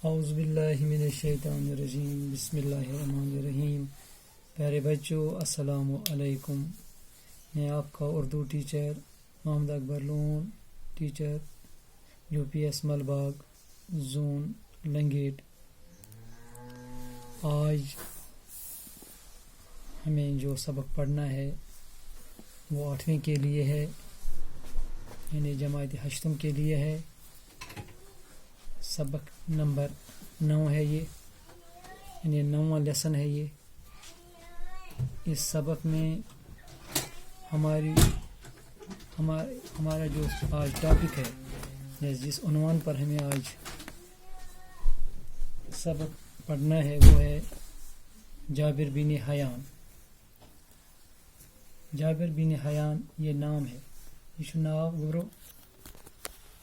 औज़ुबिल्लाहिमिनश्शैतानिर्रजीम बिस्मिल्लाहिर्रहमानिर्रहीम। प्यारे बच्चों, अस्सलामु अलैकुम। मैं आपका Urdu teacher Mohammad Akbar Lone, teacher UPS Malbagh zone Langate. आज हमें जो सबक पढ़ना है वो 8वीं के लिए है, यानी जमात हश्तम के लिए है। सबक नंबर 9 है ये, यानी 9वां लेसन है ये। इस सबक में हमारा जो आज टॉपिक है, जिस उन्वान पर हमें आज सबक पढ़ना है वो है Jabir bin Hayyan. Jabir bin Hayyan ये नाम है, यह नाव गुरो,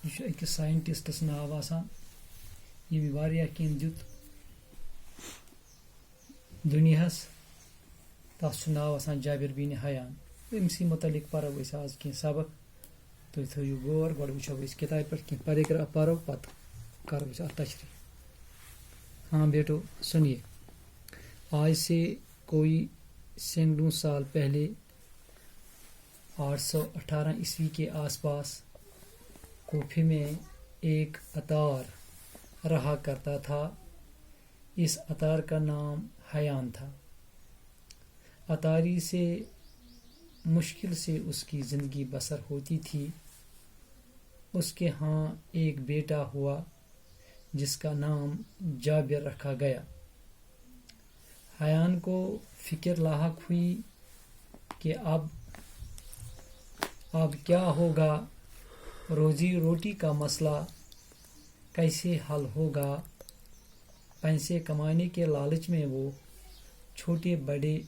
यह अकिस साइंटिस्टस नाव आसान, यह भी वारिया किन दित दुनियास तस नाव आसान जाबिर बिन हयान। अमसी मुतलिक परो आज कह सबक, तुम थो गौर गो वो किताब पे कह पैराग्राफ परो पत करो तशरी। हाँ बेटो सुनिए। आज से कोई सैकड़ों साल पहले 818 ईस्वी के आसपास कोफे में एक अतार रहा करता था। इस अतार का नाम हयान था। अतारी से मुश्किल से उसकी जिंदगी बसर होती थी। उसके यहाँ एक बेटा हुआ जिसका नाम जाबिर रखा गया। हयान को फिक्र लाहक हुई कि अब क्या होगा, रोजी रोटी का मसला कैसे हल होगा। पैसे कमाने के लालच में वो छोटे बड़े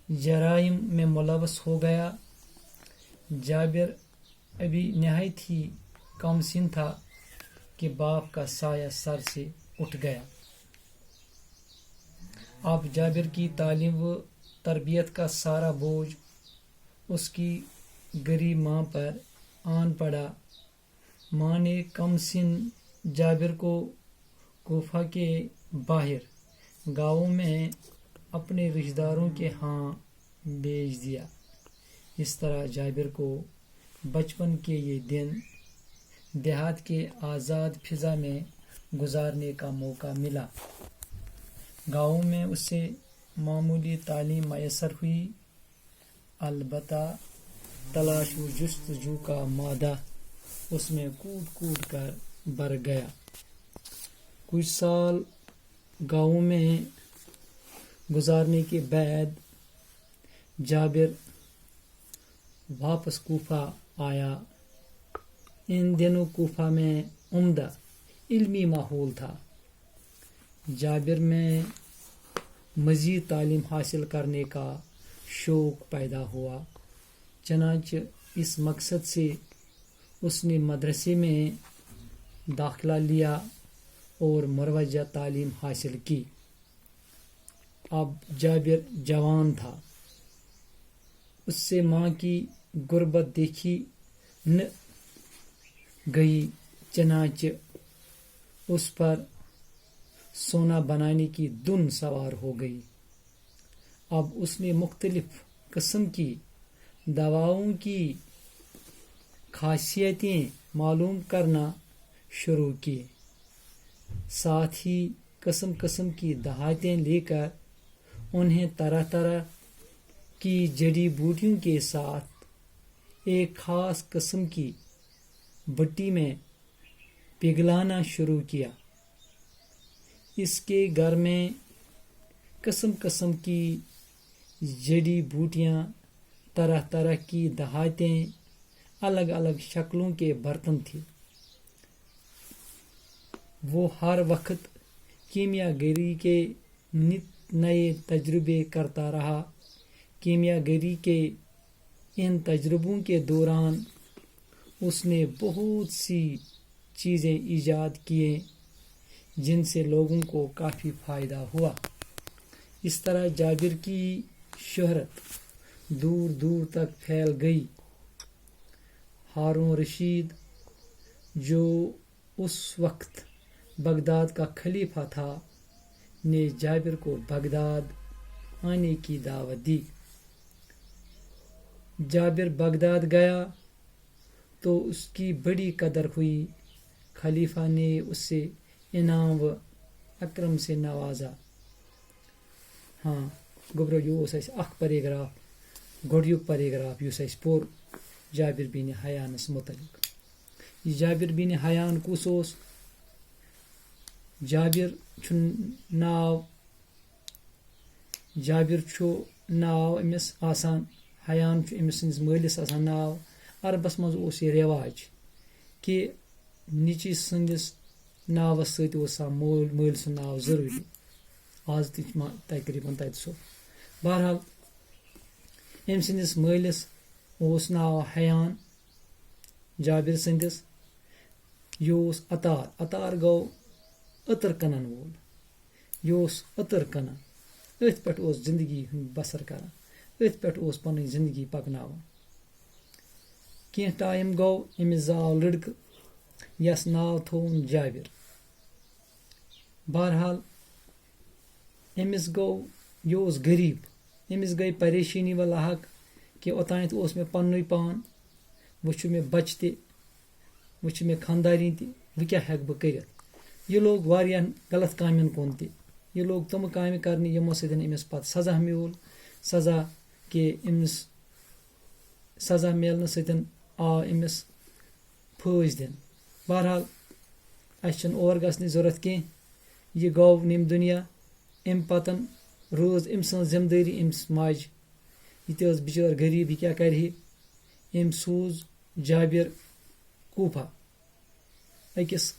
जराइम में मुलवस हो गया। जाबिर अभी नहायत ही कम सिन था कि बाप का साया सर से उठ गया। अब जाबिर की तालीम व तरबियत का सारा बोझ उसकी गरीब माँ पर आन पड़ा। माँ ने कम सिन जाबिर को कोफा के बाहर गाँव में अपने रिश्तेदारों के यहाँ भेज दिया। इस तरह जाबिर को बचपन के ये दिन देहात के आज़ाद फिजा में गुजारने का मौका मिला। गाँव में उसे मामूली तालीम मैसर हुई, अलबत्ता तलाश व जुस्तजू का मादा उसमें कूद कूद कर भर गया। कुछ साल गाँव में गुजारने के बाद जाबिर वापस कूफा आया। इन दिनों कूफा में उम्दा इल्मी माहौल था। जाबिर में मज़ीद तालीम हासिल करने का शौक़ पैदा हुआ। चनांचे इस मकसद से उसने मदरसे में दाखिला लिया और मुरवजा तालीम हासिल की। अब जाबिर जवान था। उससे माँ की गुर्बत देखी न गई, चनांचे उस पर सोना बनाने की धुन सवार हो गई। अब उसने मुख्तलिफ किस्म की दवाओं की खासियतें मालूम करना शुरू की। साथ ही किस्म किस्म की दवाएं लेकर उन्हें तरह तरह की जड़ी बूटियों के साथ एक खास किस्म की भट्टी में पिघलाना शुरू किया। इसके घर में किस्म किस्म की जड़ी बूटियां, तरह तरह की दवाएं, अलग अलग शक्लों के बर्तन थे। वो हर वक्त कीमियागरी के नित नए तजुर्बे करता रहा। कीमियागरी के इन तजुर्बों के दौरान उसने बहुत सी चीज़ें ईजाद किए जिनसे लोगों को काफ़ी फ़ायदा हुआ। इस तरह जाबिर की शोहरत दूर दूर तक फैल गई। हारून रशीद जो उस वक्त बगदाद का खलीफा था ने जाबिर को बगदाद आने की दावत दी। जाबिर बगदाद गया तो उसकी बड़ी कदर हुई। खलीफा ने उसे इनाम व अकरम से नवाजा। हाँ गोब्रो यो अख पैराग्राफ गोडियुक पैराग्राफ युस अस पोर जाबिर बिन हयानस मुतलिक। जाबिर बिन हयान कुस ओस? जाबिर छु नाव जाबिर छु नाव अमिस आसान, हयान छु अमिस सिंस मालिस आसान नाव। अरबस मज ओस ये रिवाज कि निची संदिस नावस सत ओस माल सुंद नाव जरूरी। आज तकरीबन तत सो। बहरहाल अम सिंदिस मालिस ओस नाव हयान जाबिर संदिस। यह ओस अतार, अतार गो अतर कनन वोल। यह ओस अतर कनन, अथ पे ओस जिंदगी बसर करान, अथ पे ओस पन जिंदगी पकनावान। कह टाइम गो अमिस जाव लड़क यस नाव थोन जाबिर। बहरहाल अमिस गो यह ओस गरीब, अमिस गई परेशानी व लाहक कि ओतान ओस मे पन्नुई पान, वो मे बच ते, वो मे खानदारी ते, वो क्या हेक बह करित। यह लोग वारियान गलत कामन कुन ते, यह लोग तम काम करने यमो सदन अमिस पत सजा म्यूल। सजा कि अमिस सजा मिलन सदन आव अमिस फौज दिन। बहरहाल अन और गसने जरूरत कह, यह गो निम दुनिया। अम पतन रोज अम सं जिम्मेदारी अमिस माज, यह बिचार गरीब, यह क्या करे। अम सूज जाबिर कूफा अकिस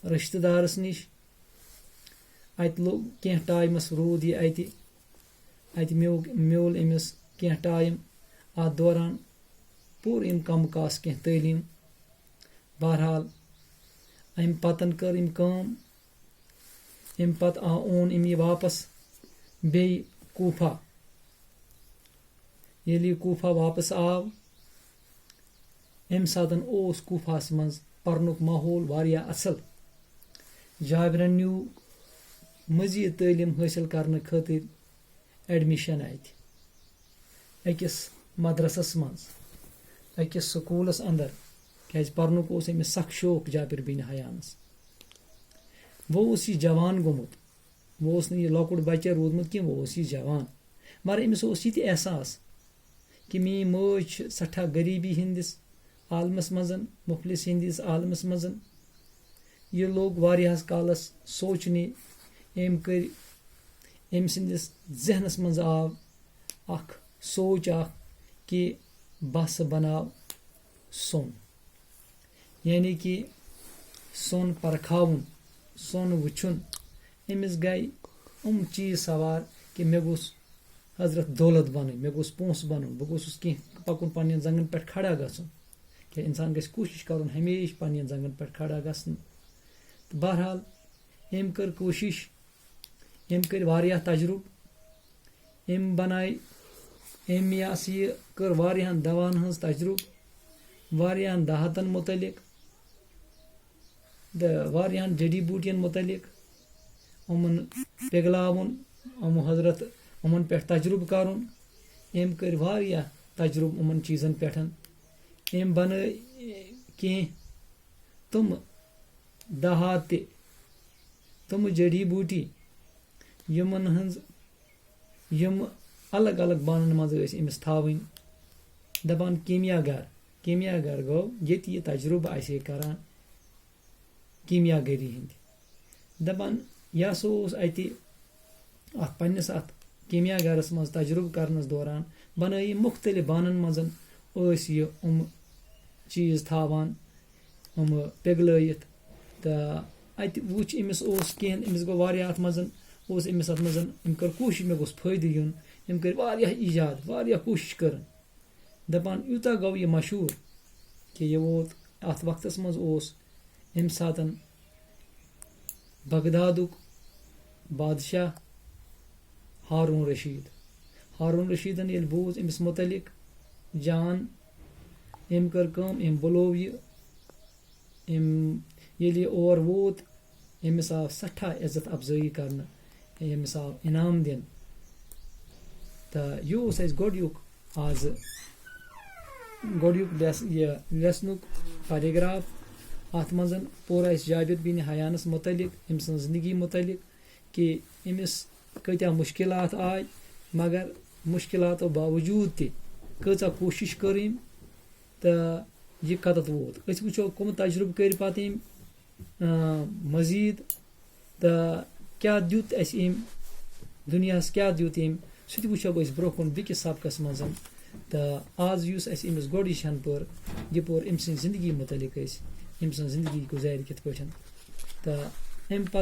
रिश्तेदारस निश। अत लोग कह टाइमस रूद यह अत म्यूल अमिस कह टाइम। अत दौरान पूर इन कम कास कह तालीम। बहरहाल अम पतन कर अम काम, अम पत ओन अम यह वापस बे कूफा। ये कूफा वापस आव, अम सातन ओस कूफास मज पर्नुक माहौल वारिया असल। जाबिरन न्यू मजीद तालीम हासिल करने खातिर एडमिशन अकिस मदरसस मज, अकिस स्कूलस अंदर। क्या पर्नुक ओस अमिस सख शौक जाबिर बिन हयानस। वो ओस यह जवान गोमुत, वो ओस यह लकुट बच्चा रोदमुत कि वो ओस यह जवान। मगर अमिस ओस यह एहसास कि मी मज सठा गरीबी हिंदिस आलमस मजन, मुफलिस हिंदिस आलमस मजन। यह लोग वारियास कालस सोचने। अम कर अम सिंदिस जहनस मज आव अख सोच कि बस बनाव सोन, यानी कि सोन परखाउन, सोन वुचुन। अमिस गई चीज सवार कि मे गोस हजरत दौलत बन, मे गोस पोस बन, बह गोस कह पकुन पन्न जंगन पे खड़ा गसन। क्या इंसान गस कोशिश कर हमेशा पन्न जंगन पे खड़ा गसन। बहरहाल अम कर कोशिश, अम कर वारिया तजुर्ब, अम बनाए अम यह कर वारियान दवान हज तजुर्ब, वारियान दाहतन मुतलिक, वारियान जड़ी बूटियन मुतलिक। उमन पिघलावन, हजरत उमन पे तजुर्ब करुन। अम कर वारिया तजुर्ब उमन चीजन पे। अम बन कह तुम दहात तुम जड़ी बूटी यमन हज यम अलग अलग बानन मज अमिस थावन। दपान कीमियागर, कीमियागर गो ये यह तजुर्ब आसे करान कीमियागरी हिंद। दपान यह हसा ओस अत पन्निस अत कीमियागरस मज तजुर्ब करनस दौरान बनाई मुख्तलिफ बानन मजन यह चीज थावान पिघलयित। तो अत वुच अमिस ओस कह अमिस गो वारिया अत मजन ओस अमिस अत मजन अम कर कोशिश मे गोस फायदे युन। अम कर वारिया इजाद, वारिया कोशिश कर। दपान यूता गो यह मशहूर कि यह वोत अत वक्तस मज ओस अम सातन बगदादुक बादशाह हारून रशीद। हारून रशीदन ये बूज अमिस मुतलिक जान, अम कर कम, अम बुलोव यह, अम ییٚلہِ یہِ اور ووت أمِس آو سٮ۪ٹھاہ عزت افضٲیی کرنہٕ أمِس آو انعام دِنہٕ تہٕ یہِ اوس اَسہِ گۄڈٕنیُک آزٕ گۄڈٕنیُک یہِ لیسنُک پیراگراف اَتھ منٛز پوٚر اَسہِ جابر بن حیانَس متعلق أمۍ سٕنٛز زندگی متعلق کہِ أمِس کۭتیاہ مُشکلات آے مگر مُشکلاتو باوجوٗد تہِ کۭژاہ کوٗشِش کٔر أمۍ تہٕ یہِ کَتَتھ ووت أسۍ وٕچھو کٕم تجرُبہٕ کٔرۍ پَتہٕ أمۍ مزیٖد تہٕ کیٛاہ دیُت اَسہِ أمۍ دُنیاہَس کیٛاہ دیُت أمۍ سُہ تہِ وٕچھو أسۍ برونٛہہ کُن بیٚکِس سبقَس منٛز تہٕ آز یُس اَسہِ أمِس گۄڈٕ یہِ چھَنہٕ پٔر یہِ پوٚر أمۍ سٕنٛزِ زندگی متعلق أسۍ أمۍ سٕنٛز زندگی گُزارِ کِتھ پٲٹھۍ تہٕ اَمہِ پَتہٕ